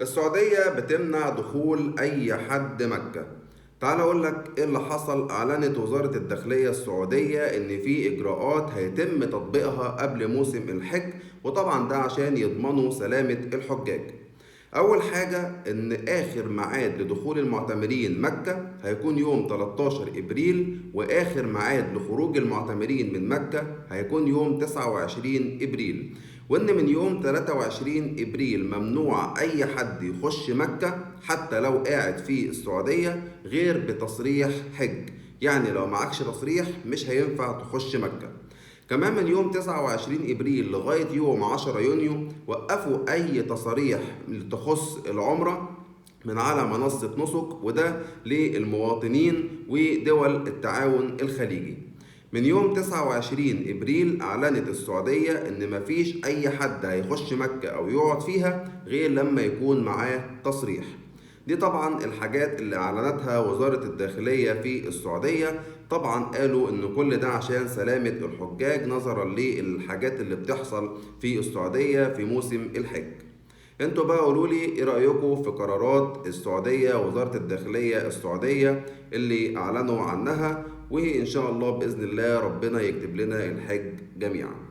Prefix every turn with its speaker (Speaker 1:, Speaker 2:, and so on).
Speaker 1: السعودية بتمنع دخول أي حد مكة. تعال أقول لك إيه اللي حصل. أعلنت وزارة الداخلية السعودية إن في إجراءات هيتم تطبيقها قبل موسم الحج، وطبعا ده عشان يضمنوا سلامة الحجاج. أول حاجة إن آخر ميعاد لدخول المعتمرين مكة هيكون يوم 13 إبريل، وآخر ميعاد لخروج المعتمرين من مكة هيكون يوم 29 إبريل. وإن من يوم 23 إبريل ممنوع أي حد يخش مكة حتى لو قاعد في السعودية غير بتصريح حج، يعني لو معكش تصريح مش هينفع تخش مكة. كمان من يوم 29 إبريل لغاية يوم 10 يونيو وقفوا أي تصاريح تخص العمرة من على منصة نسك، وده للمواطنين ودول التعاون الخليجي. من يوم 29 إبريل أعلنت السعودية إن مفيش أي حد هيخش مكة أو يقعد فيها غير لما يكون معاه تصريح. دي طبعا الحاجات اللي أعلنتها وزارة الداخلية في السعودية. طبعا قالوا إن كل ده عشان سلامة الحجاج نظرا للحاجات اللي بتحصل في السعودية في موسم الحج. انتوا بقى قولوا لي ايه رأيكم في قرارات السعودية وزارة الداخلية السعودية اللي اعلنوا عنها، وان شاء الله بإذن الله ربنا يكتب لنا الحج جميعا.